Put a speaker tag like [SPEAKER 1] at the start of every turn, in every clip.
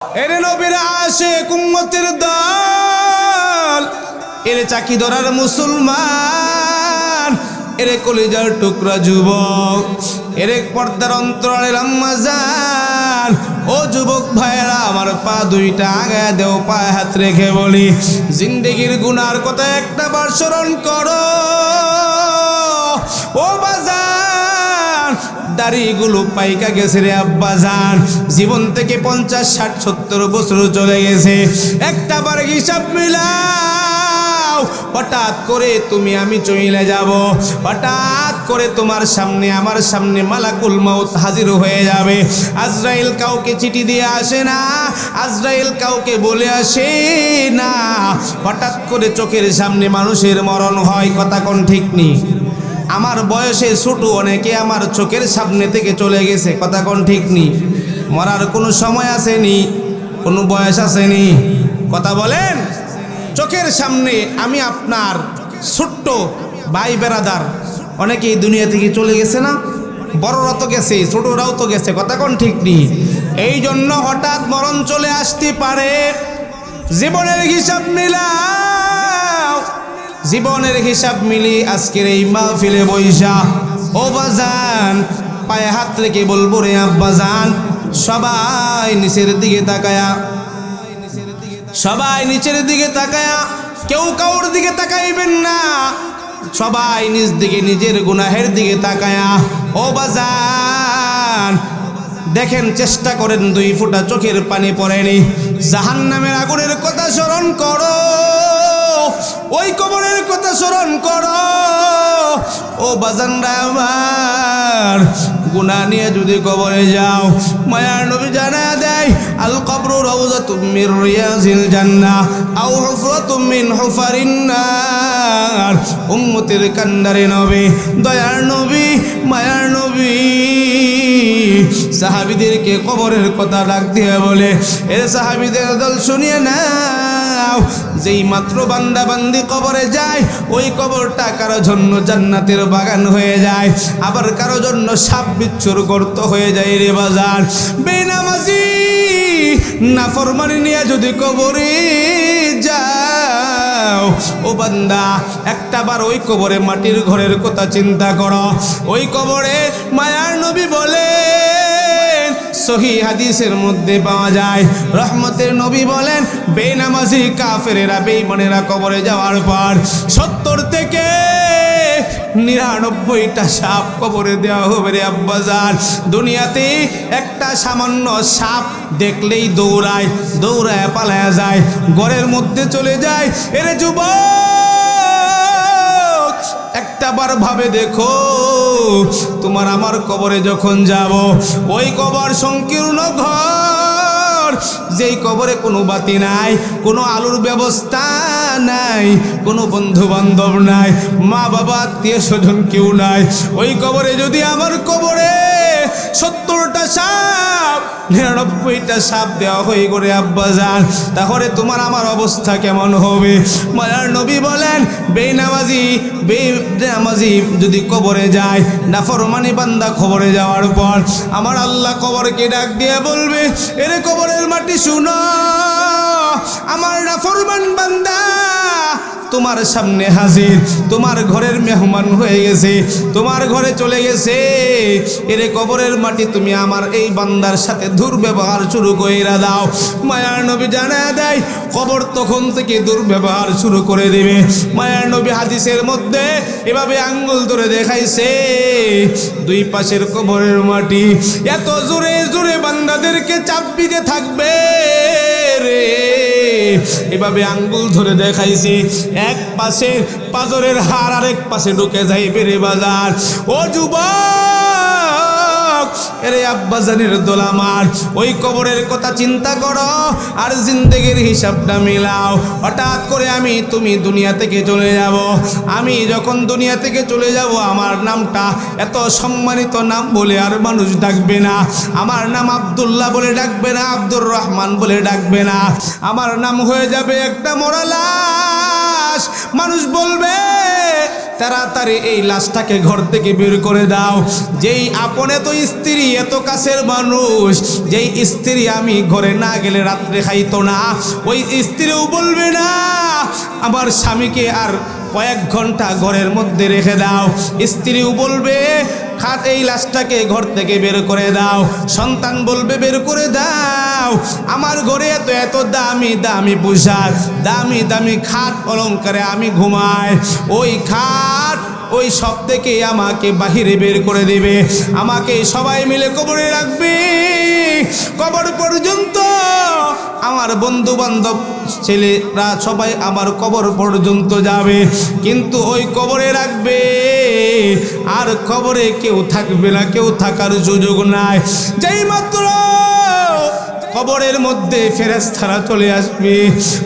[SPEAKER 1] এরে নবীর আশিক উম্মতের দল, এরে চাকি ধরার মুসলমান, এরে কলিজার টুকরা যুবক, এরে পর্দার অন্তরালের আম্মা জান, ও যুবক ভাইরা আমার পা দুইটা আগায় দেও, পায়ে হাত রেখে বলি জিন্দেগির গুনার কথা একটা বার স্মরণ করো। ও বাজান, দাড়িগুলো পাইকা গেছে রে আব্বাজান, জীবন থেকে 50, 60, 70 বছর চলে গেছে, একটা বার হিসাব মিলাও। হঠাৎ করে তুমি আমি চলে যাব, হঠাৎ করে তোমার সামনে আমার সামনে মালাকুল মাউত হাজির হয়ে যাবে। আজরাইল কাউকে চিঠি দিয়ে আসে না, আজরাইল কাউকে বলে আসে না, হঠাৎ করে চোখের সামনে মানুষের মরণ হয়। কথা কোন ঠিক নেই? আমার বয়সে ছোট অনেকে আমার চোখের সামনে থেকে চলে গেছে। কথা কোন ঠিক নেই? মরার কোনো সময় আসেনি, কোনো বয়স আসেনি। কথা বলেন। চোখের সামনে আমি আপনার ছোট্ট ভাই বেরাদার অনেকেই দুনিয়া থেকে চলে গেছে না? বড়রা তো গেছে, ছোটরাও তো গেছে। কথা কোন ঠিক নেই? এই জন্য হঠাৎ মরণ চলে আসতে পারে। জীবনের হিসাব মিলাও, জীবনের হিসাব মিলি আজকের এই মাহফিলে বইসা। ও বাজান, পায়ে হাত রেখে বলবো রে আব্বাজান, সবাই নিচের দিকে তাকায়া, সবাই নিচের দিকে তাকায়া, কেউ কাউর দিকে তাকাইবেন না, সবাই নিজ দিকে নিজের গুনাহের দিকে তাকায়া। ও বাজান দেখেন, চেষ্টা করেন 2 ফোঁটা চোখের পানি পড়েনি। জাহান্নামের আগুনের কথা স্মরণ করো, ওই কবরের কথা স্মরণ করো। ও বাজানরা আমার, গুনাহ নিয়ে যদি কবরে যাও, মায়ার নবী জানায়া দেয়, আল কবরু রাউযাতুম মির রিয়াজিল জান্নাহ আও হুফরাতুম মিন হুফারিন নার। উম্মতের কান্ডারে নবী, দয়ার নবী, মায়ার নবী সাহাবীদেরকে কবরের কথা ডাক দিয়ে বলে, এর সাহাবীদের দল শুনিয়ে নাও, যেই মাত্র বান্দা বান্দি কবরে যায়, ওই কবরটা কারো জন্য জান্নাতের বাগান হয়ে যায়, আবার কারো জন্য সাপ বিচ্ছুর গর্ত হয়ে যায় রে বাজার। বেনামাজি নাফরমানি নিয়ে যদি কবরে যাও, ও বান্দা একটা বার ওই কবরে মাটির ঘরের কথা চিন্তা করো। ওই কবরে মায়ার নবী বলে, সহি হাদিসের মধ্যে পাওয়া যায়, রহমতের নবী বলেন, বেনামাজি কাফেরেরা বেঈমানেরা কবরে যাওয়ার পর 70 থেকে 99টা সাপ কবরে দেওয়া হবে রে আব্বাজান। দুনিয়াতে একটা সামান্য সাপ দেখলেই দৌড়ায়, দৌড়ায় পালায়া যায়, ঘরের মধ্যে চলে যায়। এরে যুবক, একটা বার ভাবে দেখো, তোমার আমার কবরে যখন যাব, ওই কবর সংকীর্ণ ঘর, যেই কবরে কোনো বাতি নাই, কোনো আলোর ব্যবস্থা নাই, কোনো বন্ধু বান্ধব নাই, মা বাবা আত্মীয় স্বজন কেউ নাই। ওই কবরে যদি আমার কবরে 70টা সাপ 99টা সাপ দেওয়া হয়ে করে আব্বাজান, তাহলে তোমার আমার অবস্থা কেমন হবে? মায়ার নবী বলেন, বেনামাজি যদি কবরে যায়, নাফরমানি বান্দা কবরে যাওয়ার পর আমার আল্লাহ কবরকে ডাক দিয়ে বলবে, এরে কবরের মাটি শুনো, আমার নাফরমান বান্দা তোমার সামনে হাজির, তোমার ঘরের মেহমান হয়ে গেছে, তোমার ঘরে চলে গেছে। এরে কবরের মাটি, তুমি আমার এই বান্দার সাথে দুর্ব্যবহার শুরু কইরা দাও। মায়ার নবী জানায়া দেয়, কবর তখন থেকে দুর্ব্যবহার শুরু করে দিবে। মায়ার নবী হাদিসের মধ্যে এভাবে আঙ্গুল ধরে দেখাইছে, 2 পাশের কবরের মাটি এত জোরে জোরে বান্দাদেরকে চাপ দিতে থাকবে রে, এভাবে আঙ্গুল ধরে দেখাইছি, এক পাশে পাজরের হাড় আরেক পাশে ঢুকে যাইবে রে বাজার। ও যুবক, এরে আব্বাজানের দোল আমার, ওই কবরের কথা চিন্তা করো আর জিন্দেগির হিসাবটা মিলাও। হঠাৎ করে আমি তুমি দুনিয়া থেকে চলে যাব, আমি যখন দুনিয়া থেকে চলে যাব, আমার নামটা এত সম্মানিত নাম বলে আর মানুষ ডাকবে না, আমার নাম আব্দুল্লাহ বলে ডাকবে না, আব্দুর রহমান বলে ডাকবে না, আমার নাম হয়ে যাবে একটা মরা লাশ। মানুষ বলবে, তাড়াতাড়ি এই লাশটাকে ঘর থেকে বের করে দাও। যেই আপন এত স্ত্রী, এত কাছের মানুষ, যেই স্ত্রী আমি ঘরে না গেলে রাত্রে খাইতো না, ওই স্ত্রীও বলবে না আমার স্বামীকে আর কয়েক ঘন্টা ঘরের মধ্যে রেখে দাও। স্ত্রীও বলবে খাট এই লাশটাকে ঘর থেকে বের করে দাও। সন্তান বলবে বের করে দাও। আমার ঘরে এত এত দামি দামি পোশাক, দামি দামি খাট অলংকারে আমি ঘুমাই, ওই খাট ওই সব থেকে আমাকে বাহিরে বের করে দেবে, আমাকে সবাই মিলে কবরে রাখবে। কবর পর্যন্ত আমার বন্ধু বান্ধব ছেলেরা সবাই আমার কবর পর্যন্ত যাবে, কিন্তু ওই কবরে রাখবে, আর কবরে কেউ থাকবে না, কেউ থাকার সুযোগ নাই। যেই মাত্র কবরের মধ্যে ফেরেশতারা চলে আসবে,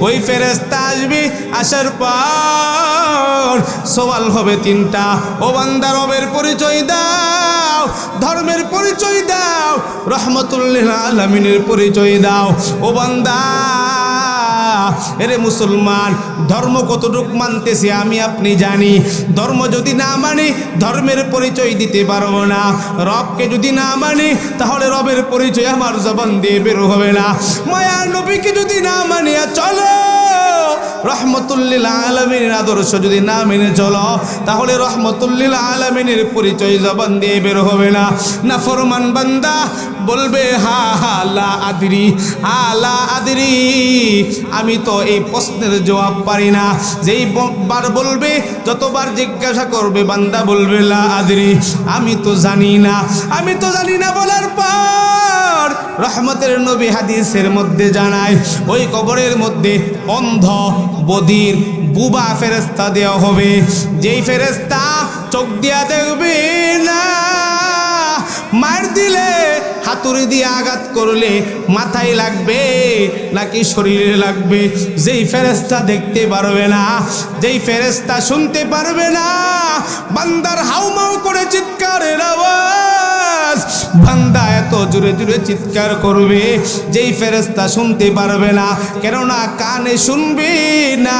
[SPEAKER 1] ওই ফেরেশতা আসবে, আসার পর সওয়াল হবে তিনটা। ও বান্দা, রবের পরিচয় দাও, ধর্মের পরিচয় দাও, রহমতুল লিল আলামিনের পরিচয় দাও। ও বান্দা, এরে মুসলমান, ধর্ম কতটুক মানতেছি আমি আপনি জানি। ধর্ম যদি না মানি ধর্মের পরিচয় দিতে পারবো না। রবকে যদি না মানি তাহলে রবের পরিচয় আমার জবান দিয়ে বের হবে না। মায়ার নবীকে যদি না মানিয়া চলো, রহমতুল লিল আলামিনের আদর্শ যদি না মেনে চলো, তাহলে রহমতুল লিল আলামিনের পরিচয় জবান দিয়ে বের হবে না। নাফরমান বান্দা বলবে হা হা লা আদরি, লা আদরি, আমি তো এই প্রশ্নের জবাব পারি না। যেই বার বলবে, যতবার জিজ্ঞাসা করবে, বান্দা বলবে লা আদরি, আমি তো জানি না, আমি তো জানি না বলার পর রহমতের নবী হাদিসের মধ্যে জানায়, ওই কবরের মধ্যে অন্ধ, বধির, বুবা ফেরেশতা দেওয়া হবে। যেই ফেরেশতা চোখ দিয়া দেখবে না, মার দিলে, হাতুড়ি দিয়ে আঘাত করলে মাথায় লাগবে নাকি শরীরে লাগবে, যেই ফেরেশতা দেখতে পারবে না, যেই ফেরেশতা শুনতে পারবে না, বান্দার হাউমাউ করে চিৎকারের আওয়াজ, বান্দা এত জোরে জোরে চিৎকার করবে, যেই ফেরেশতা শুনতে পারবে না, কেননা কানে শুনবে না,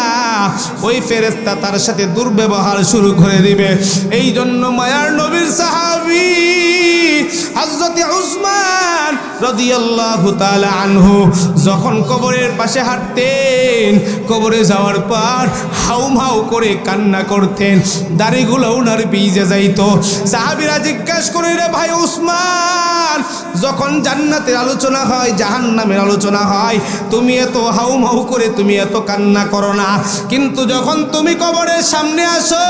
[SPEAKER 1] ওই ফেরেশতা তার সাথে দুর্ব্যবহার শুরু করে দিবে। এই জন্য মায়ার নবীর সাহাবী হযরত উসমান রাদিয়াল্লাহু তাআলা আনহু যখন কবরের পাশে হাঁটতেন, কবরে যাওয়ার পর হাউমাউ করে কান্না করতেন, দাড়িগুলো ওনার ভিজে যাইতো। সাহাবীরা জিজ্ঞাসা করে, রে ভাই উসমান, যখন জান্নাতের আলোচনা হয়, জাহান্নামের আলোচনা হয়, তুমি এত হাউমাউ করে, তুমি এত কান্না করো না, কিন্তু যখন তুমি কবরের সামনে আসো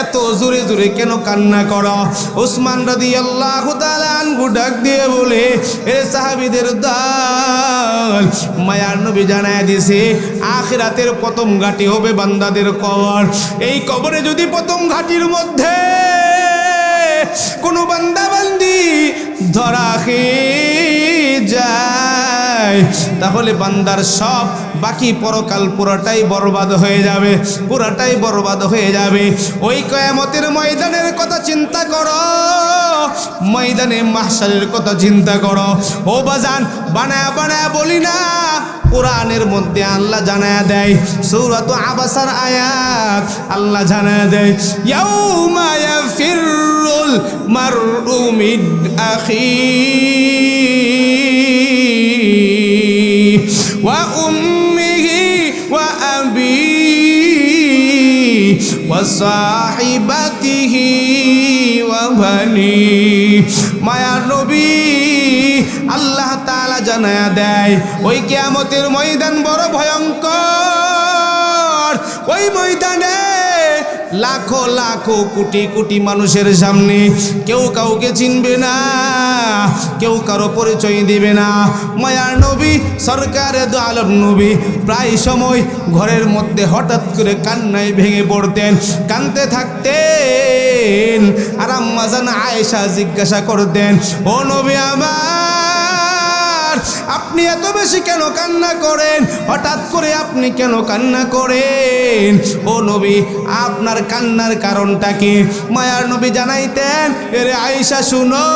[SPEAKER 1] এত জোরে জোরে কেন কান্না করো? উসমান রাদিয়াল্লাহু তাআলা আনহু ডাক দিয়ে বলে, এ সাহাবীদের দল, মায়ার নবী জানায় দিয়েছে আখিরাতের প্রথম ঘাটি হবে বান্দাদের কবর। এই কবরে যদি প্রথম ঘাটির মধ্যে কোনো বান্দা বান্দি ধরা খেয়ে যায়, তাহলে বান্দার সব বাকি পরকাল পুরাটাই বরবাদ হয়ে যাবে, পুরাটাই বরবাদ হয়ে যাবে। ওই কিয়ামতের ময়দানের কথা চিন্তা করো, ময়দানে মাহশারের কথা চিন্তা করো। ও বাজান, বানায়া বানায়া বলি না, কোরআনের মধ্যে আল্লাহ জানায়া দেয়, সূরাত আবাসার আয়াত আল্লাহ জানায়া দেয়, ইয়াউমা ইয়াফিরুল মারউ মিন আখিহি ওয়া উম্মিহি ওয়া আবিহি ওয়া সাহিবাতিহি ওয়া বানি। মায়ার নবী আল্লাহ তাআলা জানায়া দেয়, ওই কিয়ামতের ময়দান বড় ভয়ঙ্কর। ওই ময়দানে লাখো লাখো কোটি কোটি মানুষের সামনে কেউ কাউকে চিনবে না, কেউ কারো পরিচয় দিবে না। মায়ার নবী সরকারে দু আলম নবী প্রায় সময় ঘরের মধ্যে হঠাৎ করে কান্নায় ভেঙে পড়তেন, কাঁদতে থাকতেন। আর আম্মা জান আয়েশা জিজ্ঞাসা করতেন, ও নবী আমার, আপনি এত বেশি কেন কান্না করেন? হঠাৎ করে আপনি কেন কান্না করেন? ও নবী, আপনার কান্নার কারণটা কি? মায়ার নবী জানাইতেন, এরে আয়েশা শুনো,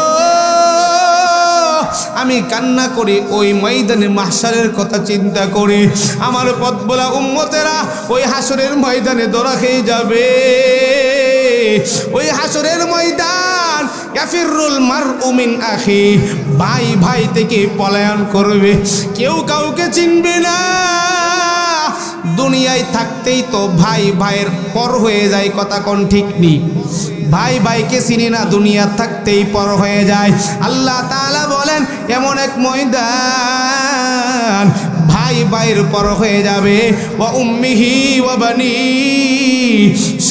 [SPEAKER 1] আমি কান্না করি ওই ময়দানে মাহশারের কথা চিন্তা করে। আমার পথ বলা উম্মতেরা ওই হাসরের ময়দানে ধরা খেয়ে যাবে। ওই হাসরের ময়দান ইয়াফিরুল মারউ মিন আখি, ভাই ভাই থেকে পলায়ন করবে, কেউ কাউকে চিনবে না। দুনিয়ায় থাকতেই তো ভাই ভাইয়ের পর হয়ে যায়, কথা কোন ঠিক নেই? ভাই ভাইকে চিনি না, দুনিয়া থাকতেই পর হয়ে যায়। আল্লাহ তাআলা বলেন এমন এক ময়দান ভাই ভাইয়ের পর হয়ে যাবে। ওয়া উম্মিহি ওয়া বানি,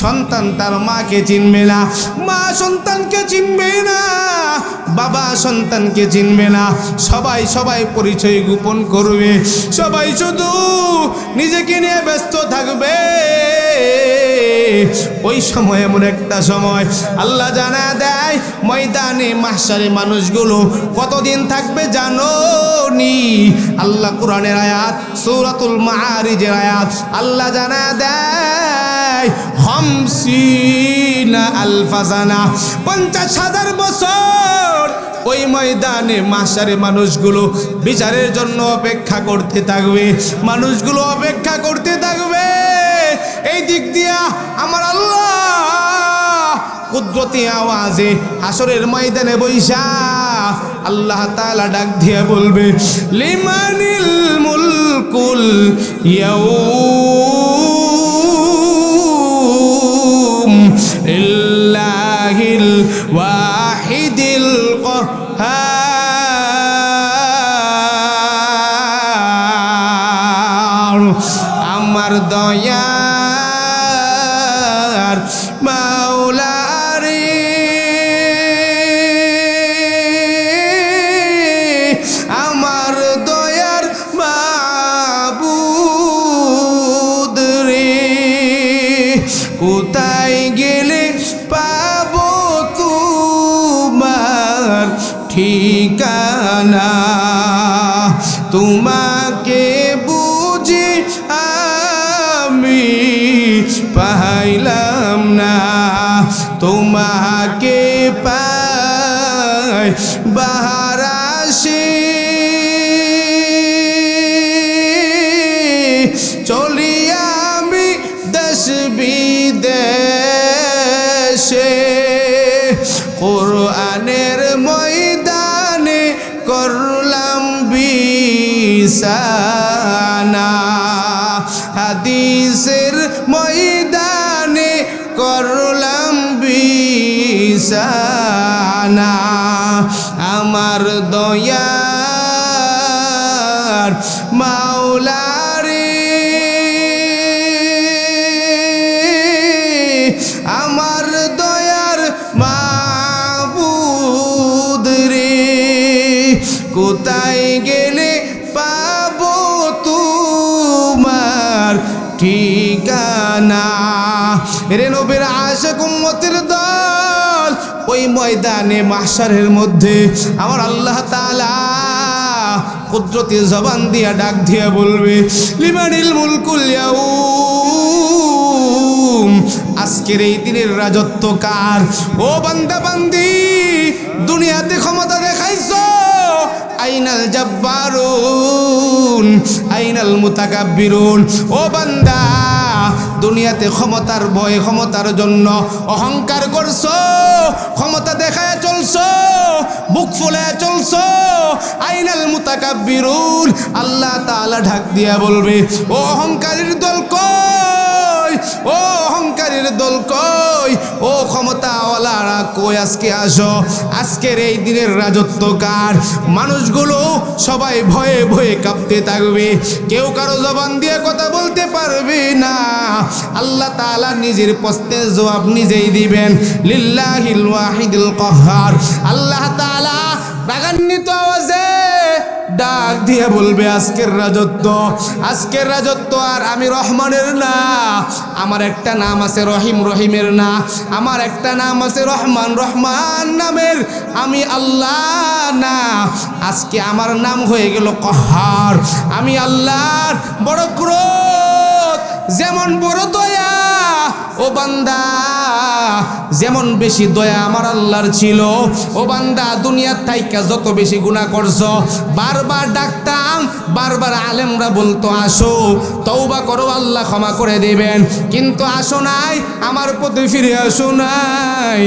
[SPEAKER 1] সন্তান তার মাকে চিনবে না, মা সন্তানকে চিনবে না, বাবা সন্তানকে চিনবে না। সবাই সবাই পরিচয় গোপন করবে, সবাই শুধু নিজেকে নিয়ে ব্যস্ত থাকবে। ওই সময় এমন একটা সময় আল্লাহ জানা দেয়, ময়দানে মাহশারে মানুষগুলো কতদিন থাকবে জানো নি? আল্লাহ কোরআনের আয়াত সূরাতুল মাআরিজের আয়াত আল্লাহ জানা দেয় 50 আলফা সানা, 50,000 বছর ওই ময়দানে মাহশারে মানুষগুলো বিচারের জন্য অপেক্ষা করতে থাকবে, মানুষগুলো অপেক্ষা করতে থাকবে। এই দিক দিয়া আমার আল্লাহ কুদরতি আওয়াজে হাসরের ময়দানে বৈশা আল্লাহ তাআলা ডাক দিয়ে বলবে, লিমানিল মুলকুল ইয়াউম লিল্লাহিল ওয়াহিদিল কাহ্হার। আমার দয়ার মাওলা রে, আমার দয়ার মাবুদ রে, কোথায় গেলে পাবো তোমার ঠিকানা? তোমাকে বুঝি আমি পাইলাম না, তোমাকে পাই বাহার আসে, চলি আমি দেশ বিদেশে, কোরআনের ময়দানে করলাম বিছানা, হাদিসের ময়দানে করলাম বিছানা। আমার দয়ার মাওলা রে, আমার দয়ার মাবুদ রে, কোথায় গেলে পাবো তোমার ঠিকানা? রে নবীর আশিক উম্মতের দল, ওই ময়দানে মাহশারের মধ্যে আমার আল্লাহ তাআলা কুদরতি জবান দিয়া ডাক দিয়া বলবে, লিমানিল মুলকুল ইয়াউম, আজকের এই দিনের রাজত্ব কার? ও বান্দা বান্দি, দুনিয়াতে ক্ষমতা দেখাইছো, আইনাল জাব্বারুন আইনাল মুতাকাব্বিরুন। ও বান্দা, দুনিয়াতে ক্ষমতার ভয়ে ক্ষমতার জন্য অহংকার করছো, ক্ষমতা দেখায় চলছো, বুক ফুলায় চলছো। আইনাল মুতাকাব্বিরুন, আল্লাহ তাআলা ঢাক দিয়া বলবে, ও অহংকারীর দল কই, ও অহংকারীর দল কই, ও ক্ষমতাওয়ালারা কই, আজকে আসো। আজকের এই দিনের রাজত্ব কার? মানুষগুলো সবাই ভয়ে ভয়ে কাঁপতে থাকবে, কেউ কারো জবান দিয়ে কথা বলতে পারবে না। আল্লাহ তাআলা নিজের প্রশ্নের জবাব নিজেই দিবেন, লিল্লাহিল ওয়াহিদিল কাহ্হার। আল্লাহ তাআলা রাগান্বিত আওয়াজে ডাক দিয়ে বলবে, আজকের রাজত্ব আর আমি রহমানের না, আমার একটা নাম আছে রহিম, রহিমের না, আমার একটা নাম আছে রহমান, রহমান নামের আমি আল্লাহ না। আজকে আমার নাম হয়ে গেল কাহ্হার। আমি আল্লাহর বড় ক্রোধ, যেমন বড় দয়া, ও বান্দা যেমন বেশি দয়া আমার আল্লাহর ছিল, ও বান্দা দুনিয়ার থাইকা যত বেশি গুনাহ করছো, বারবার ডাকতাম, বারবার আলেমরা বলতো আসো তওবা করো আল্লাহ ক্ষমা করে দেবেন, কিন্তু আসো নাই, আমার প্রতি ফিরে আসো নাই।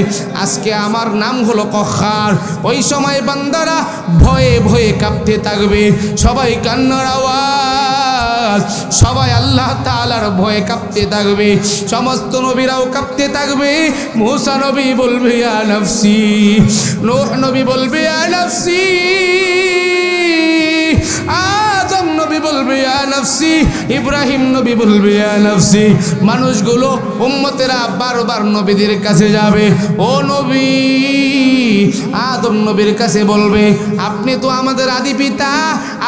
[SPEAKER 1] আজকে আমার নাম হলো কখার। ওই সময় বান্দারা ভয়ে ভয়ে কাঁপতে থাকবে, সবাই কান্নার আওয়াজ, সবাই আল্লাহ তাআলার ভয়ে কাঁপতে থাকবে, সমস্ত নবীরাও কাঁপতে থাকবে। মুসা নবী বলবে ইয়া নফসি, নূহ নবী বলবে ইয়া নফসি, আদম নবী বলবে ইয়া নফসি, ইব্রাহিম নবী বলবে ইয়া নফসি। মানুষগুলো উম্মতেরা বারবার নবীদের কাছে যাবে, ও নবী, আদম নবীর কাছে বলবে আপনি তো আমাদের আদি পিতা,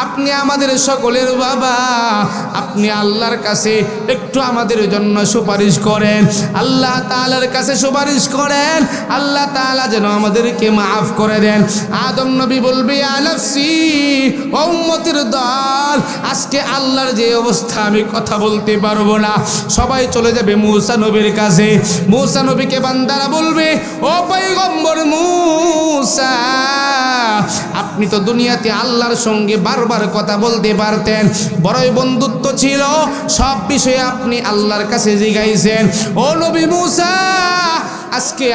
[SPEAKER 1] আপনি আমাদের সকলের বাবা, আপনি আল্লাহর কাছে একটু আমাদের জন্য সুপারিশ করেন, আল্লাহ তাআলার কাছে সুপারিশ করেন, আল্লাহ তাআলা যেন আমাদেরকে মাফ করে দেন। আদম নবী বলবে ইয়া নফসি, ও উম্মতের দল, আজকে আল্লাহর যে অবস্থা আমি কথা বলতে পারবো না। সবাই চলে যাবে মুসা নবীর কাছে। মুসা নবীকে বান্দারা বলবে ও পয়গম্বর মুসা, আপনি তো দুনিয়াতে আল্লাহর সঙ্গে বারবার কথা বলতে পারতেন, বড়ই বন্ধুত্ব ছিল, সব বিষয়ে আপনি আল্লাহর কাছে জিজ্ঞাইছেন। ও নবী মুসা, আজকে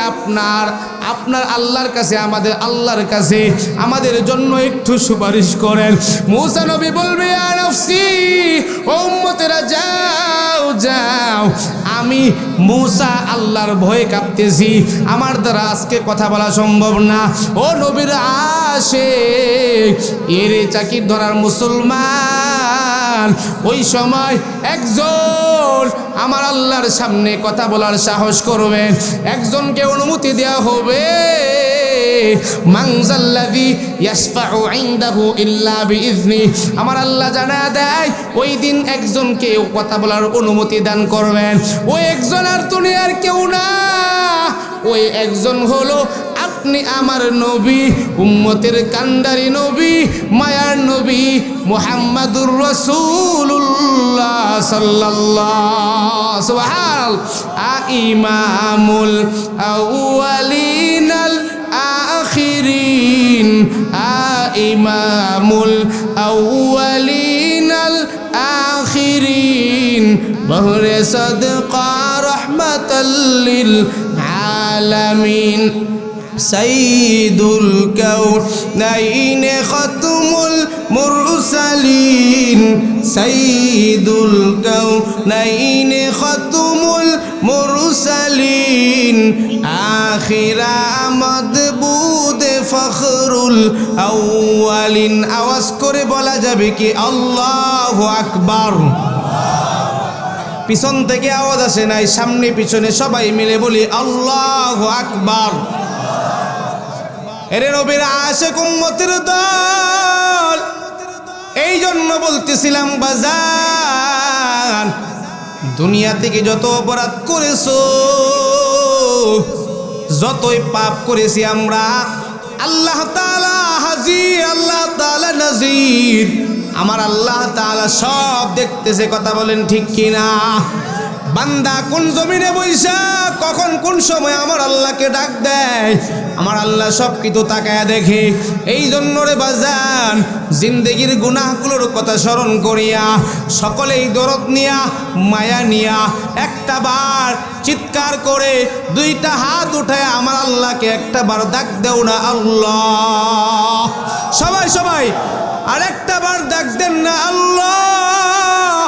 [SPEAKER 1] আপনার আল্লাহর কাছে, আমাদের আল্লাহর কাছে আমাদের জন্য একটু সুপারিশ করেন। মুসা নবী বলবে ইয়া নফসি, ও উম্মতেরা যাও যাও, আমি মুসা আল্লাহর ভয়ে কাঁপতেছি, আমার দ্বারা আজকে কথা বলা সম্ভব না। ও নবীর আশিক, এরে চাকির ধরার মুসলমান, ওই সময় একজন আমার আল্লাহর সামনে কথা বলার সাহস করবেন, একজনকে অনুমতি দেওয়া হবে। মানজাল্লাযী ইয়াশফাউ ইনদাহু ইল্লা বিইذনি, আমার আল্লাহ জানা দেয় ওই দিন একজনকে কথা বলার অনুমতি দান করবেন। ওই একজন আর দুনিয়ার কেউ না, ওই একজন হলো আপনি আমার নবী, উম্মতের কান্ডারি নবী, মায়ার নবী মুহাম্মাদুর রাসূলুল্লাহ সাল্লাল্লাহু সুবহানাল্লাহ। ইমামুল আউয়ালিনাল আখিরিন, ইমামুল আউয়ালিনাল আখিরিন, বহরে সাদকা রাহমাতাল লিল আলামিন, সাইয়্যিদুল কাউনাইন খাতমুল মুরসালিন, সাইয়্যিদুল কাউনাইন খাতমুল মুরসালিন, আখিরা মাদবুদ ফখরুল আউয়ালিন। আওয়াজ করে বলা যাবে কি আল্লাহু আকবার? পিছন থেকে আওয়াজ আসে নাই, সামনে পিছনে সবাই মিলে বলি আল্লাহু আকবার। এরে নবীর আশিক উম্মতের দল, এই জন্য বলতেছিলাম বাজান, দুনিয়া থেকে যত অপরাধ করেছো, যতই পাপ করেছি আমরা, আল্লাহ তাআলা হাজির, আল্লাহ তাআলা নাজির, আমার আল্লাহ তাআলা সব দেখতেছে। কথা বলেন ঠিক কিনা? বান্দা কোন জমিনে বৈশা কখন কোন সময় আমার আল্লাহকে ডাক দেয়, আমার আল্লাহ সব কিছু তাকায়া দেখে। এই জন্য রে বাজান, জিন্দেগির গুনাহগুলোর কথা স্মরণ করিয়া সকলেই দরদ নিয়া মায়া নিয়া একটা বার চিৎকার করে দুইটা হাত উঠায় আমার আল্লাহকে একটা বার ডাক দেও না আল্লাহ। সবাই সবাই আরেকটা বার ডাক দেন না আল্লাহ,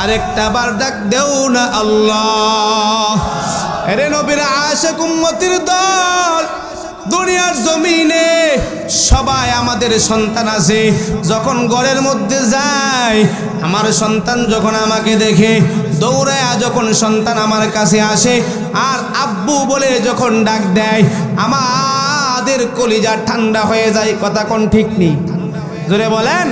[SPEAKER 1] আরেকটা বার ডাক দেও না আল্লাহ। এরে নবীর আশিক উম্মতের দল, দুনিয়ার জমিনে সবাই আমাদের সন্তান আছে, যখন ঘরের মধ্যে যায়, আমার সন্তান যখন আমাকে দেখে দৌড়ায়, যখন সন্তান আমার কাছে আসে আর আব্বু বলে যখন ডাক দেয়, আমাদের কলিজা ঠান্ডা হয়ে যায়। কথা কোন ঠিক নেই? জোরে বলেন।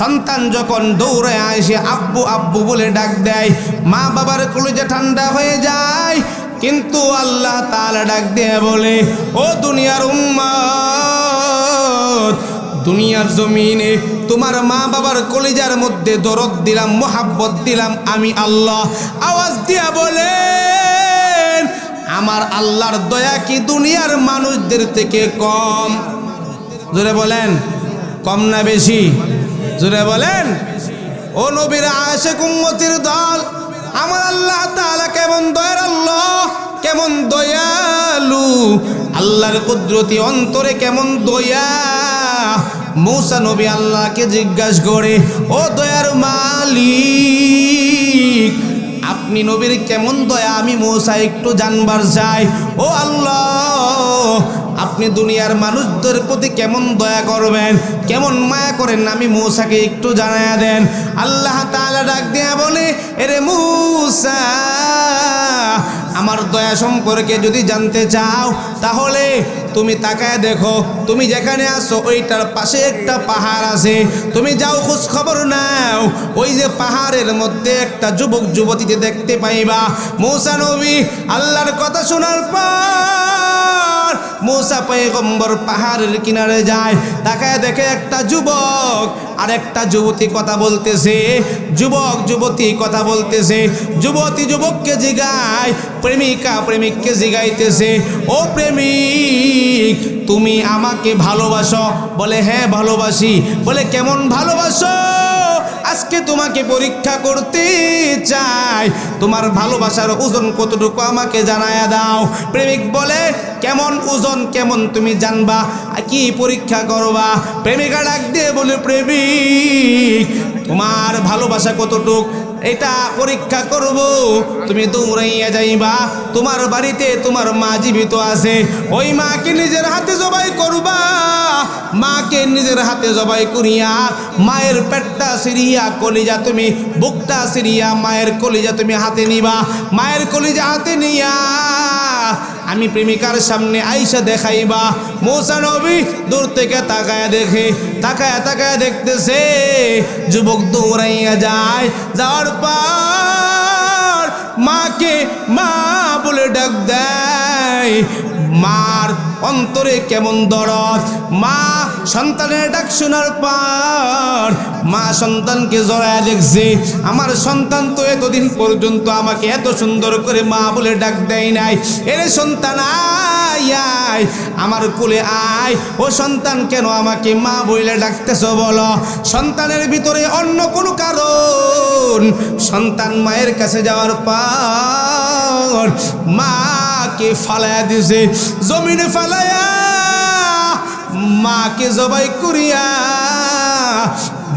[SPEAKER 1] সন্তান যখন দৌড়ে আসে আব্বু আব্বু বলে ডাক দেয়, মা বাবার কলিজা ঠান্ডা হয়ে যায়। কিন্তু আল্লাহ তাআলা ডাক দিয়ে বলে, ও দুনিয়ার উম্মত, দুনিয়ার জমিনে তোমার মা বাবার কলিজার মধ্যে দরদ দিলাম, মোহাব্বত দিলাম আমি আল্লাহ। আওয়াজ দিয়া বলেন, আমার আল্লাহর দয়া কি দুনিয়ার মানুষদের থেকে কম? জোরে বলেন, কম না বেশি? জোরে বলেন। ও নবীর আশিক উম্মতের দল, আমার আল্লাহ তাআলা কেমন দয়ার আল্লাহ, কেমন দয়ালু, আল্লাহর কুদরতি অন্তরে কেমন দয়া। মূসা নবী আল্লাহকে জিজ্ঞাসা করে, ও দয়ার মালিক, আপনি নবীর কেমন দয়া আমি মূসা একটু জানবার চাই। ও আল্লাহ, আপনি দুনিয়ার মানুষদের প্রতি কেমন দয়া করবেন, কেমন মায়া করেন, আমি মূসাকে একটু জানায়া দেন। আল্লাহ তাআলা ডাক দিয়া বলে, এরে মূসা, আমার দয়া সম্পর্কে যদি জানতে চাও তাহলে তুমি তাকায় দেখো, তুমি যেখানে আছো ওইটার পাশে একটা পাহাড় আছে, তুমি যাও খোঁজ খবর নাও, ওই যে পাহাড়ের মধ্যে একটা যুবক যুবতীকে দেখতে পাইবা। মূসা নবী আল্লাহর কথা শোনার পর মূসা পয়গম্বর পাহাড়ের কিনারে যায়, তাকায় দেখে একটা যুবক আর একটা যুবতী কথা বলতেছে। যুবক যুবতী কথা বলতেছে, যুবতী যুবককে জিগায়, প্রেমিকা প্রেমিককে জিগাইতেছে, ও প্রেমিক তুমি আমাকে ভালোবাসো? বলে হ্যাঁ ভালোবাসি। বলে কেমন ভালোবাসো? আজকে তোমাকে পরীক্ষা করতে চাই, তোমার ভালোবাসার ওজন কতটুকু আমাকে জানায়া দাও। প্রেমিক বলে কেমন ওজন, কেমন তুমি জানবা, কি পরীক্ষা করবা? প্রেমিকা ডাক দিয়ে বলে, প্রেমিক তোমার ভালোবাসা কতটুক এটা পরীক্ষা করব। তুমি দৌড়াইয়া যাইবা, তোমার বাড়িতে তোমার মা জীবিত আছে, ওই মাকে নিজের হাতে জবাই করবা। মাকে নিজের হাতে জবাই করিয়া মায়ের পেটটা সিরিয়া, কলিজা তুমি বুকটা সিরিয়া, মায়ের কলিজা তুমি হাতে নিবা। মায়ের কলিজা হাতে নিয়া আমি প্রেমিকার সামনে আইসা দেখাইবা। মূসা নবী দূর থেকে তাকায়া দেখে, তাকায়া তাকায়া দেখতেছে যুবক দৌড়াইয়া যায়। যাওয়ার পর মাকে মা বলে ডাক দেয়। মার অন্তরে কেমন দরদ, মা সন্তানের ডাক শোনার পর মা সন্তানকে জড়ায় দেখছে। আমার সন্তান তো এতদিন পর্যন্ত আমাকে এত সুন্দর করে মা বলে ডাক দেয় নাই। এরে সন্তান আয় আয়, আমার কোলে আয়। ও সন্তান কেন আমাকে মা বলে ডাকতেছ বলো? সন্তানের ভিতরে অন্য কোনো কারণ। সন্তান মায়ের কাছে যাওয়ার পর মাকে ফালায়া দিছে, জমিনে ফালায়া মাকে জবাই করিয়া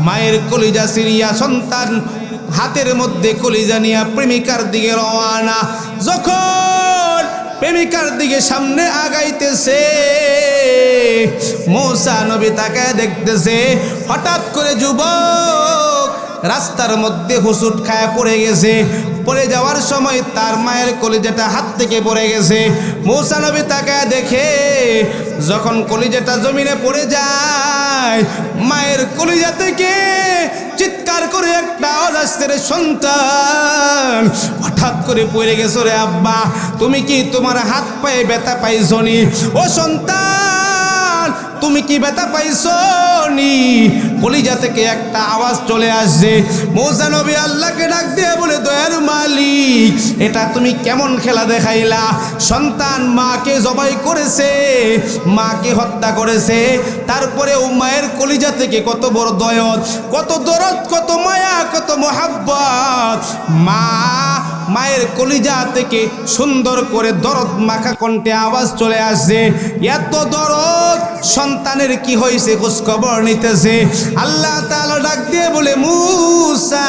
[SPEAKER 1] মায়ের কলিজা সিরিয়া সন্তান হাতের মধ্যে কলিজা নিয়া প্রেমিকার দিকে রওনা। যখন প্রেমিকার দিকে সামনে আগাইতেছে, মূসা নবী তাকায় দেখতেছে হঠাৎ করে যুবক রাস্তার মধ্যে হুসুট খায় পড়ে গেছে। পড়ে যাওয়ার সময় তার মায়ের কলিজাটা হাত থেকে পড়ে গেছে। মূসা নবী তাকায় দেখে যখন কলিজাটা জমিনে পড়ে যায়, মায়ের কলিজা থেকে চিৎকার করে একটা অজাস্তের সন্তান হঠাৎ করে পড়ে গেছো রে আব্বা, তুমি কি তোমার হাত পায়ে ব্যথা পাইছো নি? ও সন্তান তুমি কি ব্যথা পাইছো নি? কলিজা থেকে একটা আওয়াজ চলে আসছে। মূসা নবী আল্লাহকে ডাক দিয়ে বলে, দয়ার মালিক এটা তুমি কেমন খেলা দেখাইলা? সন্তান মাকে জবাই করেছে, মাকে হত্যা করেছে, তারপরেও মায়ের কলিজা থেকে কত বড় দরদ, কত দরদ, কত মায়া, কত মোহাব্বত। মায়ের কলিজা থেকে সুন্দর করে দরদ মাখা কণ্ঠে আওয়াজ চলে আসছে। এত দরদ সন্তানের কি হয়েছে খোঁজ খবর নিতেছে। আল্লাহ তাআলা ডাক দিয়ে বলে, মূসা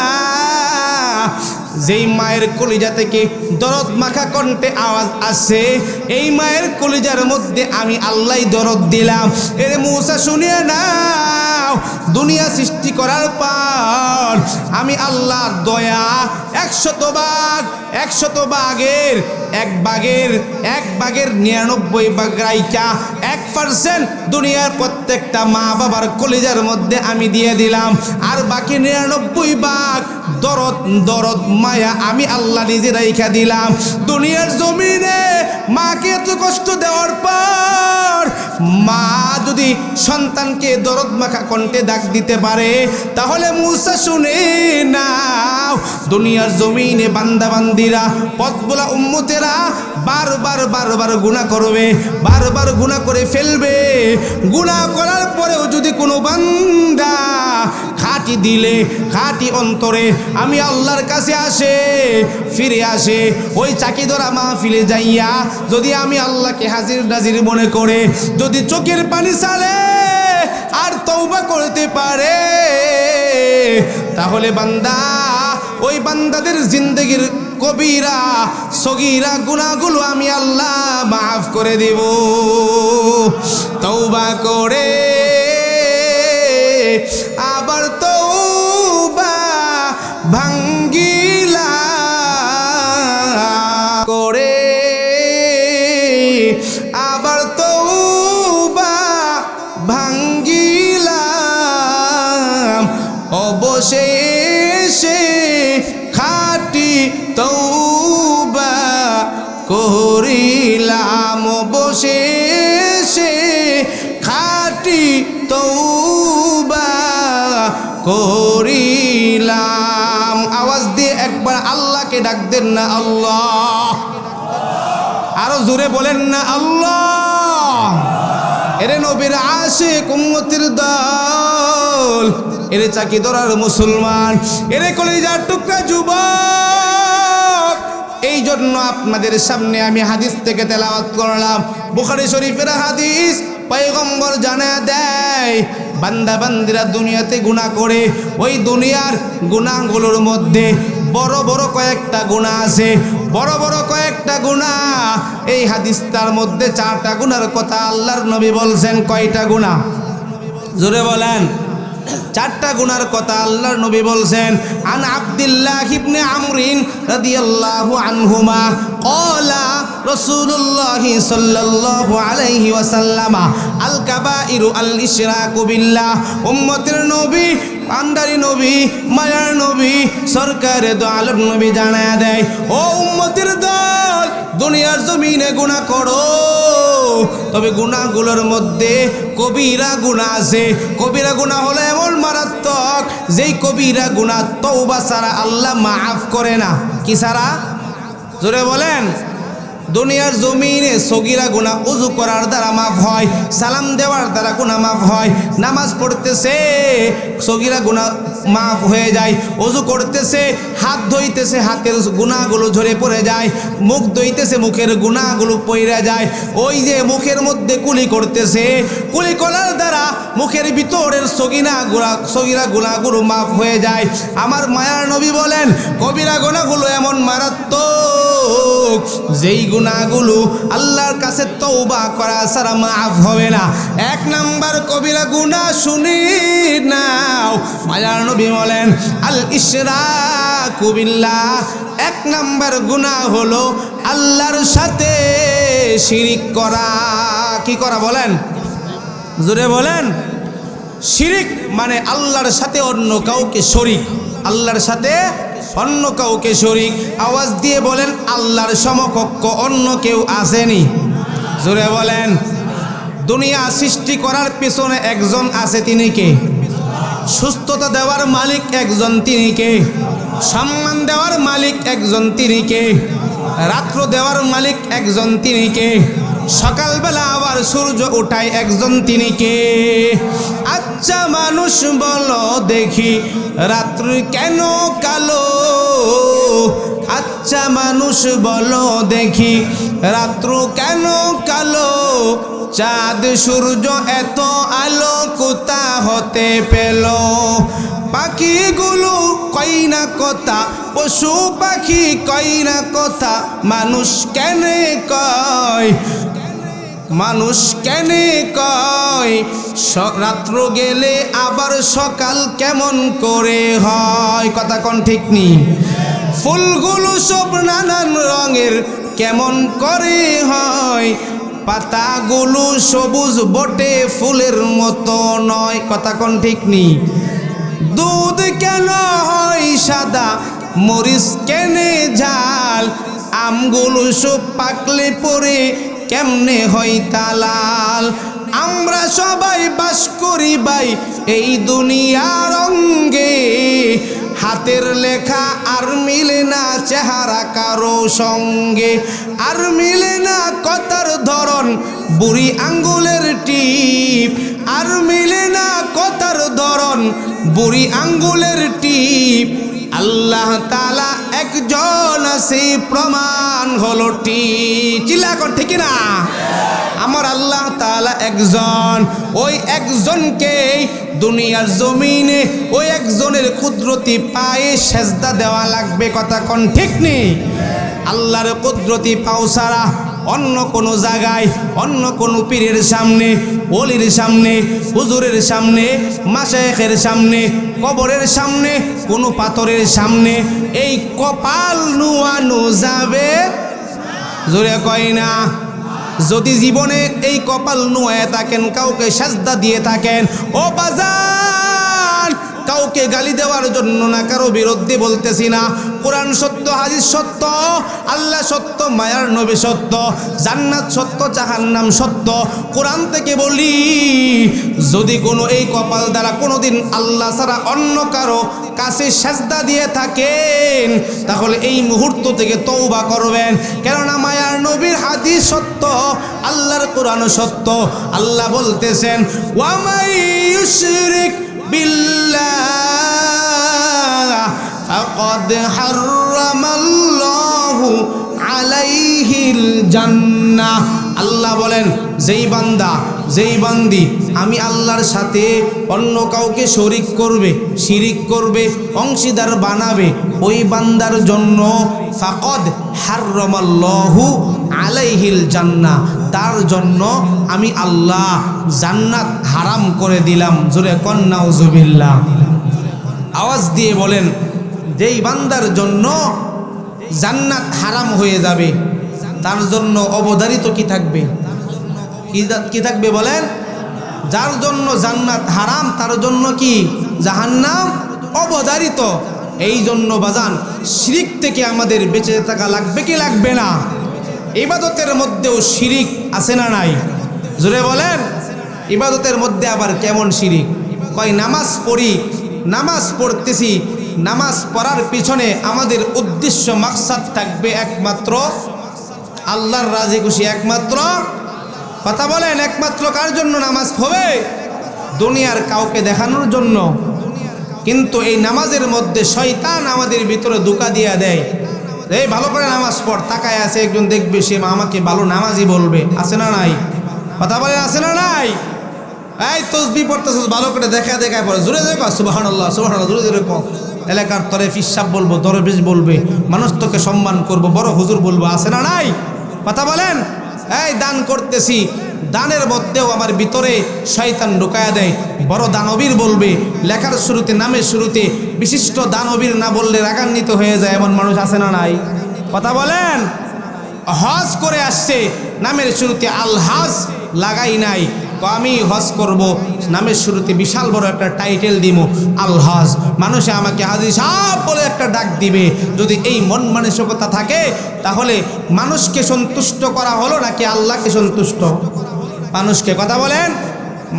[SPEAKER 1] যেই মায়ের কলিজা থেকে দরদ মাখা কণ্ঠে আওয়াজ আসছে, এই মায়ের কলিজার মধ্যে আমি আল্লাহ দরদ দিলাম। এর মূসা শুনিয়ে নাও, দুনিয়া সৃষ্টি করার পর আমি আল্লাহর দয়া 100 ভাগ, 100 ভাগের এক ভাগের 99 ভাগ রাইখা 1% দুনিয়ার প্রত্যেকটা মা বাবার কলিজার মধ্যে আমি দিয়ে দিলাম। আর বাকি 99 ভাগ দরদ দরদ মায়া আমি আল্লাহ নিজে রাইখা দিলাম। দুনিয়ার জমিনে মাকে এত কষ্ট দেওয়ার পর মা যদি সন্তানকে দরদ মাখা কণ্ঠে ডাক দিতে পারে, তাহলে মুসা শুনে নাও দুনিয়ার জমিনে বান্দা বান্দিরা পথবোলা উম্মতেরা বারবার বারবার গুনাহ করবে, বারবার গুনাহ করে ফেলবে। গুনাহ করার পরেও যদি কোনো বান্দা খাঁটি দিলে খাঁটি অন্তরে আমি আল্লাহর কাছে আসে, ফিরে আসে, ওই চাকি ধরা মাহফিলে যাইয়া যদি আমি আল্লাহকে হাজির নাজির মনে করে যদি চোখের পানি ছাড়ে আর তওবা করতে পারে, তাহলে বান্দা ওই বান্দাদের জিন্দেগির কবিরা সগীরা গুনাহগুলো আমি আল্লাহ মাফ করে দেব। তওবা করে আবার তওবা ভাঙ্গিলা করে আবার তওবা ভাঙ্গিলাম, অবশেষে খাঁটি তওবা করিলাম, অবশেষে খাঁটি তওবা করিলাম। আওয়াজ দিয়ে একবার আল্লাহকে ডাক দেন না আল্লাহ, আরো জোরে বলেন না আল্লাহ। এরে নবীর আশিক উম্মতের দল, এরে চাকি ধরার মুসলমান, এরে কলিজার টুকরা যুবক, এই জন্য আপনাদের সামনে আমি হাদিস থেকে তেলাওয়াত করলাম। বুখারী শরীফের হাদিস, পয়গম্বর জানায় দেয় বান্দা বান্দিরা দুনিয়াতে গুনাহ করে, ওই দুনিয়ার গুনাহগুলোর মধ্যে বড় বড় কয়েকটা গুনাহ আছে, বড় বড় কয়েকটা গুনাহ। এই হাদিসটার মধ্যে 4টা গুনার কথা আল্লাহর নবী বলছেন। কয়টা গুনাহ? জোরে বলেন। 4টা গুনার কথা আল্লাহর নবী বলছেন। আন আব্দুল্লাহ ইবনে আমরিন রাদিয়াল্লাহু আনহুমা ক্বালা রাসূলুল্লাহ সাল্লাল্লাহু আলাইহি ওয়াসাল্লাম আল কাবাইরু আল ইশরাকু বিল্লাহ। উম্মতের নবী, আন্দারি নবী, মায়ার নবী, সরকারে দো আলম নবী জানায়া দেয়, ও উম্মতের দল, দুনিয়ার জমিনে গুনাহ করো, তবে গুনাহগুলোর মধ্যে কবিরা গুনাহ আছে। কবিরা গুনাহ হলো এমন মারাত্মক যেই কবিরা গুনাহ তওবা ছাড়া আল্লাহ মাফ করে না। কি ছাড়া? জোরে বলেন। দুনিয়ার জমিনে সগীরা গুনাহ ওযু করার দ্বারা মাফ হয়, সালাম দেওয়ার দ্বারা গুনাহ মাফ হয়, নামাজ পড়তেছে সগীরা গুনাহ মাফ হয়ে যায়, ওযু করতেছে হাত ধুইতেছে হাতের গুনাহগুলো ঝরে পড়ে যায়, মুখ ধুইতেছে মুখের গুনাহগুলো পড়ে যায়, ওই যে মুখের মধ্যে কুলি করতেছে, কুলি করার দ্বারা মুখের ভিতরের সগীরা গুনাহগুলো মাফ হয়ে যায়। আমার মায়ার নবী বলেন কবিরা গুনাহগুলো এমন মারাত্মক যেই গুনাহগুলো আল্লাহর কাছে তওবা করা ছাড়া মাফ হবে না। 1 নাম্বার কবিরা গুনাহ শুনি নাও, মায়ার নবী বলেন আল ইশরাকু বিল্লাহ। 1 নাম্বার গুনাহ হলো আল্লাহর সাথে শিরিক করা। কি করা বলেন? জোরে বলেন। শিরিক মানে আল্লাহর সাথে অন্য কাউকে শরীক, আল্লাহর সাথে অন্য কাউকে শরীক। আওয়াজ দিয়ে বলেন আল্লাহর সমকক্ষ অন্য কেউ আসেনি। জোরে বলেন। দুনিয়া সৃষ্টি করার পেছনে একজন আছে, তিনি কে? সুস্থতা দেওয়ার মালিক একজন, তিনি কে? সম্মান দেওয়ার মালিক একজন, তিনি কে? রাত্র দেওয়ার মালিক একজন, তিনি কে? সকালবেলা আবার সূর্য ওঠায় একজন, তিনি কে? আচ্ছা মানুষ বলো দেখি রাত্রি কেন কালো? আচ্ছা মানুষ বলো দেখি রাত্র কেন কালো? চাঁদ সূর্য এত আলো কোথা হতে পেল? পাখিগুলো কই না কথা, পশু পাখি কই না কথা, মানুষ কেন কয়? মানুষ কেন কয় রাত্র গেলে আবার সকাল কেমন করে হয়? কথা কোন ঠিক নি? ফুলগুলো সব নানান রঙের কেমন করে হয়? পাতাগুলো সবুজ বটে ফুলের মতো নয়। কথা কোন ঠিক নি? দুধ কেন হয় সাদা মরিচ কেনে ঝাল, আমগুলো সব পাকলে পরে কেমনে হয় তালাল। আমরা সবাই বাস করি ভাই এই দুনিয়ার অঙ্গে, হাতের লেখা আর মিলে না চেহারা কারো সঙ্গে, আর মিলে না কথার ধরন বুড়ি আঙ্গুলের টিপ, আর মিলে না কথার ধরন বুড়ি আঙ্গুলের টিপ। আল্লাহ তাআলা একজন আছে প্রমাণ হলো টিপ। চিল্লা কর ঠিক না? আমার আল্লাহ তাআলা একজন, ওই একজনকে দুনিয়ার জমিনে ওই একজনের কুদরতি পায়ে সেজদা দেওয়া লাগবে। কথা কোন ঠিক নেই? আল্লাহর কুদরতি পাও ছাড়া অন্য কোনো জায়গায়, অন্য কোনো পীরের সামনে, ওলির সামনে, হুজুরের সামনে, মাশায়েখের সামনে, কবরের সামনে, কোনো পাথরের সামনে এই কপাল নুয়ানো যাবে? জোরে কয় না? যদি জীবনে এই কপাল নুয়ে থাকেন, কাউকে সাজদা দিয়ে থাকেন, ও বাজান, কাউকে গালি দেওয়ার জন্য না, কারো বিরুদ্ধে বলতেছি না। কোরআন সত্য, হাদিস সত্য, আল্লাহ সত্য, মায়ার নবী সত্য, জান্নাত সত্য, জাহান্নাম সত্য। কোরআন থেকে বলি, যদি কোনো এই কপাল দ্বারা কোনোদিন আল্লাহ ছাড়া অন্য কারো কাছে সেজদা দিয়ে থাকেন, তাহলে এই মুহূর্ত থেকে তওবা করবেন। কেননা মায়ার নবীর হাদিস সত্য, আল্লাহর কোরআন সত্য। আল্লাহ বলতেছেন, ওয়া মাই ইউশরিক বিল্লাহ ফাকাদ হারামাল্লাহু আলাইহিল জান্নাহ। আল্লাহ বলেন, যেই বান্দা, যেই বান্দি আমি আল্লাহর সাথে অন্য কাউকে শরিক করবে, শিরিক করবে, অংশীদার বানাবে, ওই বান্দার জন্য ফাকাদ হারামাল্লাহু আলাইহিল জান্নাহ, তার জন্য আমি আল্লাহ জান্নাত হারাম করে দিলাম। জোরে কন নাউজুবিল্লাহ। আওয়াজ দিয়ে বলেন, যেই বান্দার জন্য জান্নাত হারাম হয়ে যাবে, তার জন্য অবধারিত কি থাকবে? কি থাকবে বলেন? যার জন্য জান্নাত হারাম, তার জন্য কি জাহান্নাম অবধারিত। এই জন্য বাজান, শিরিক থেকে আমাদের বেঁচে থাকা লাগবে কি লাগবে না? ইবাদতের মধ্যেও শিরিক আছে না নাই? জোরে বলেন। ইবাদতের মধ্যে আবার কেমন শিরিক? কয় নামাজ পড়ি, নামাজ পড়তেছি, নামাজ পড়ার পিছনে আমাদের উদ্দেশ্য মাকসাদ থাকবে একমাত্র আল্লাহর রাজি খুশি। একমাত্র, কথা বলেন, একমাত্র কার জন্য নামাজ হবে? দুনিয়ার কাউকে দেখানোর জন্য। কিন্তু এই নামাজের মধ্যে শয়তান আমাদের ভিতরে ধোঁকা দিয়ে দেয়, এই ভালো করে নামাজ পড়, তাকায় আছে একজন, দেখবে সে আমাকে ভালো নামাজি বলবে। আছে না নাই? কথা বলেন, আছে না নাই? এই তসবিহ পড়তেছিস, ভালো করে দেখা দেখায় পড়ে, জোরে জোরে কর সুবহানাল্লাহ, সুবহানাল্লাহ, জোরে জোরে কর। এলাকার তরে ফিসাব বলবো, দরবেশ বলবে, মানুষ তোকে সম্মান করবো, বড় হুজুর বলবো। আছে না নাই? কথা বলেন। এই দান করতেছি, দানের মধ্যেও আমার ভিতরে শয়তান ঢুকায়া দেয়, বড় দানবীর বলবে, লেখার শুরুতে, নামের শুরুতে বিশিষ্ট দানবীর না বললে রাগান্বিত হয়ে যায়, এমন মানুষ আছে না নাই? কথা বলেন। হজ করে আসছে, নামের শুরুতে আলহাজ লাগাই নাই, আমি হজ করব, নামের শুরুতে বিশাল বড় একটা টাইটেল দিব আলহাজ, মানুষে আমাকে হাজি সাহেব বলে একটা ডাক দিবে। যদি এই মন মানসিকতা থাকে, তাহলে মানুষকে সন্তুষ্ট করা হলো নাকি আল্লাহকে সন্তুষ্ট? মানুষকে। কথা বলেন।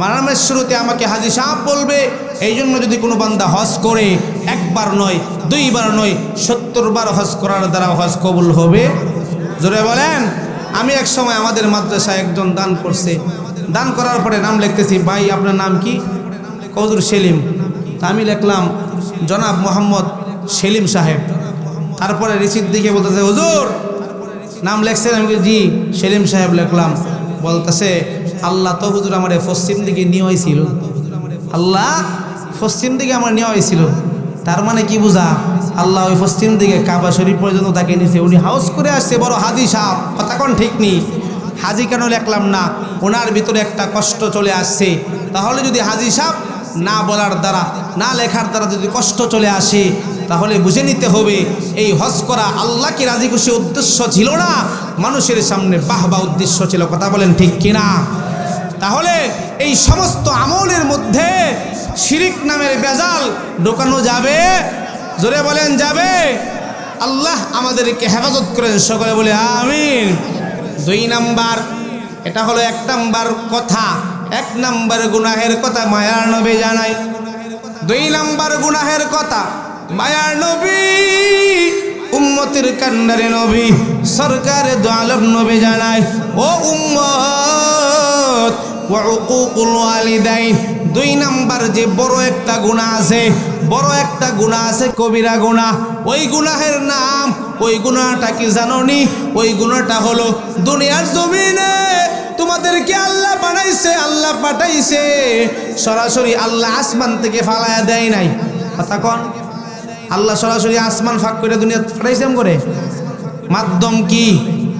[SPEAKER 1] নামের শুরুতে আমাকে হাজি সাহেব বলবে, এই জন্য যদি কোনো বান্দা হজ করে, একবার নয়, দুইবার নয়, 70 বার হজ করার দ্বারা হজ কবুল হবে। জোরে বলেন। আমি এক সময় আমাদের মাদ্রাসায় একজন দান করছে, দান করার পরে নাম লিখতেছি, ভাই আপনার নাম কি? হুজুর সেলিম। তা আমি লিখলাম জনাব মোহাম্মদ সেলিম সাহেব। তারপরে রিসিপ্ট দিকে বলতেছে, হুজুর নাম লেখছেন? আমি জি সেলিম সাহেব লিখলাম। বলতেছে, আল্লাহ তো হুজুর আমার পশ্চিম দিকে নিয়ে হয়েছিল, আল্লাহ পশ্চিম দিকে আমার নেওয়া হয়েছিল। তার মানে কি বুঝা? আল্লাহ ওই পশ্চিম দিকে কাবা শরীফ পর্যন্ত তাকে নিছে, উনি হাউস করে আসছে, বড় হাজি সাহেব। কথা কোন ঠিক নেই? হাজি কেন লেখলাম না? ওনার ভিতরে একটা কষ্ট চলে আসছে। তাহলে যদি হাজি সাহেব না বলার দ্বারা, না লেখার দ্বারা যদি কষ্ট চলে আসে, তাহলে বুঝে নিতে হবে এই হজ করা আল্লাহকে রাজি খুশি উদ্দেশ্য ছিল না, মানুষের সামনে বাহবা উদ্দেশ্য ছিল। কথা বলেন ঠিক কিনা? তাহলে এই সমস্ত আমলের মধ্যে শিরিক নামের বেজাল ঢোকানো যাবে জোরে বলেন যাবে? আল্লাহ আমাদেরকে হেফাজত করেন, সকলে বলে আমিন। 2 নাম্বার, এটা হলো 1 নাম্বার কথা, 1 নাম্বার গুনাহের কথা মায়ার নবী জানায়। 2 নাম্বার গুনাহের কথা মায়ার নবী, উম্মতের কান্ডারে নবী, সরকারে দু আলম নবী জানায়, ও উম্মত ওয়া উকুকুল ওয়ালিদাইন, 2 নাম্বার যে বড় একটা গুনাহ আছে, বড় একটা গুনাহ আছে, কবিরা গুনাহ। ওই গুনাহের নাম, ওই গুনাহটা কি জানোনি? ওই গুনাহটা হলো দুনিয়ার জমিনে তোমাদেরকে আল্লাহ বানাইছে, আল্লাহ পাঠাইছে, সরাসরি আল্লাহ আসমান থেকে ফালায়া দেয় নাই। কথা কোন? আল্লাহ সরাসরি আসমান ফাঁক করে দুনিয়া পাঠাইছে করে। মাধ্যম কি?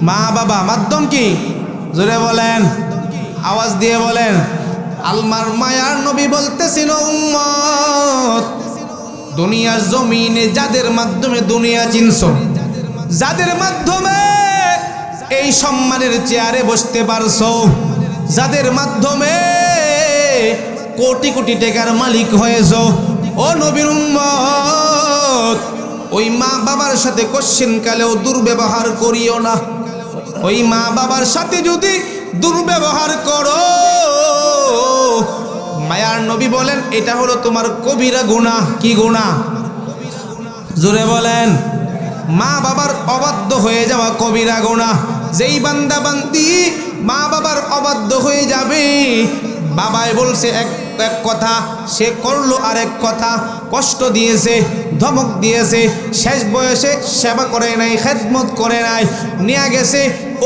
[SPEAKER 1] মা বাবা। মাধ্যম কি? জোরে বলেন, আওয়াজ দিয়ে বলেন। আল্লাহর মায়ার নবী বলতেছিল, উম্মত দুনিয়ার জমিনে যাদের মাধ্যমে দুনিয়া চিনছো, যাদের মাধ্যমে এই সম্মানের চেয়ারে বসতে পারছো, যাদের মাধ্যমে কোটি কোটি টাকার মালিক হয়েছো, ও নবীর উম্মত ওই মা বাবার সাথে কোশ্চিন কালেও দুর্ব্যবহার করিও না। ওই মা বাবার সাথে যদি দুর্ব্যবহার করো, মায়ার নবী বলেন এটা হলো তোমার কবিরা গুনাহ। কি গুনাহ? জোরে বলেন। মা বাবার অবাধ্য হয়ে যাওয়া কবিরা গুনাহ। যেই বান্দা বান্দি মা বাবার অবাধ্য হয়ে যাবে, বাবাই বলছে এক কথা, সে করলো আরেক কথা, কষ্ট দিয়েছে, ধমক দিয়েছে, শেষ বয়সে সেবা করে নাই, খেদমত করে নাই, নিয়ে গেছে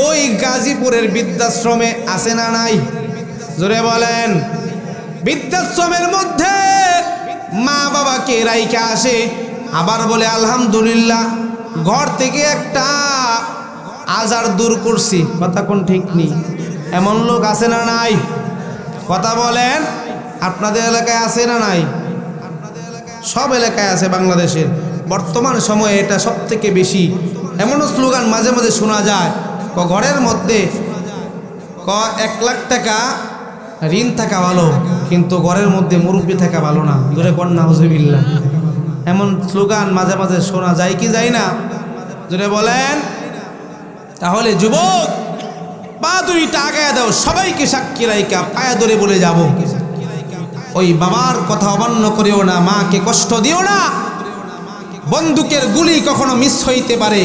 [SPEAKER 1] ওই গাজীপুরের বৃদ্ধাশ্রমে, আছে না নাই? জোরে বলেন। বৃদ্ধাশ্রমের মধ্যে মা বাবাকে রাইখা আসে, আবার বলে আলহামদুলিল্লাহ ঘর থেকে একটা আজার দূর করছি। কথা কোন ঠিক নেই? এমন লোক আছে না নাই? কথা বলেন। আপনাদের এলাকায় আছে না নাই? সব এলাকায় আছে বাংলাদেশের। বর্তমান সময়ে এটা সব থেকে বেশি। এমনও স্লোগান মাঝে মাঝে শোনা যায়, ঘরের মধ্যে 1 লাখ টাকা ঋণ থাকা ভালো, কিন্তু ঘরের মধ্যে মুরব্বি থাকা ভালো না। ধরে কন্যা হুজুবিল্লাহ, এমন স্লোগান মাঝে মাঝে শোনা যায় কি যায় না? জোরে বলেন। তাহলে যুবক, পা 2টা আগায় দাও, সবাইকে সাক্ষী রাইকা পায়ে ধরে বলে যাব, ওই বাবার কথা অমান্য করিও না, মাকে কষ্ট দিও না। বন্দুকের গুলি কখনো মিস হইতে পারে,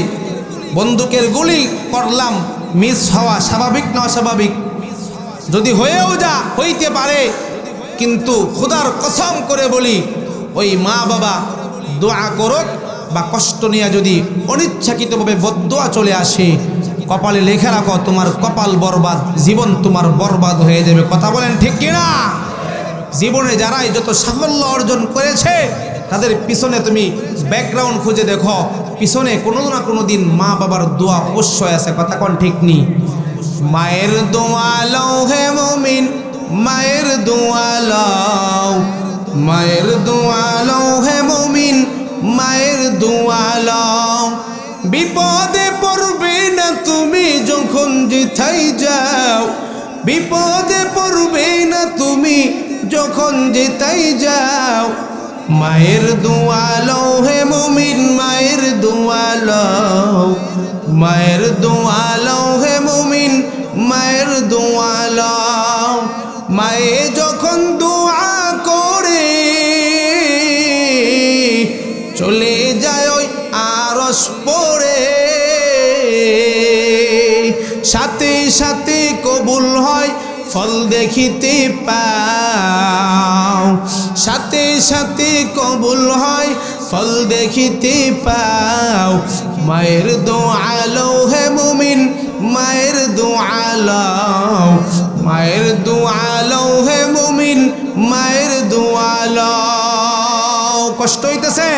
[SPEAKER 1] বন্দুকের গুলি করলাম, মিস হওয়া স্বাভাবিক না অস্বাভাবিক? যদি হয়েও যা হইতে পারে, কিন্তু খোদার কসম করে বলি, ওই মা বাবা দোয়া করুক বা কষ্ট নিয়ে যদি অনিচ্ছাকৃতভাবে বদদোয়া চলে আসে, কপালে লেখা রাখো তোমার কপাল বরবাদ, জীবন তোমার বরবাদ হয়ে যাবে। কথা বলেন ঠিক কিনা? জীবনে যারাই যত সাফল্য অর্জন করেছে, তাদের পিছনে তুমি ব্যাকগ্রাউন্ড খুঁজে দেখো, পিছনে কোনো না কোনো দিন মা বাবার দোয়া অবশ্যই আছে। কথা কোন ঠিক নেই? মায়ের দোয়া লও হে মুমিন, মায়ের দোয়া লও, মায়ের দোয়া লও হে মুমিন, মায়ের দোয়া লও। বিপদে পড়বে না তুমি যখন যেথায় যাও, বিপদে পড়বে না তুমি যখন যেথায় যাও। মায়ের দোয়া লও হে মুমিন, মায়ের দোয়া লও, মায়ের দোয়া লও হে মুমিন, মায়ের দোয়া লও। মায়ে যখন দোয়া করে চলে যায় ওই আরশ পড়ে, সাথে সাথে কবুল হয় ফল দেখিতে পাও, সাথে সাথে কবুল হয় ফল দেখিতে পাও। মায়ের দোয়া লও হে মুমিন, মায়ের দোয়া লও, মায়ের দোয়া লও হে মুমিন, মায়ের দোয়া লও। কষ্ট হইতেছে?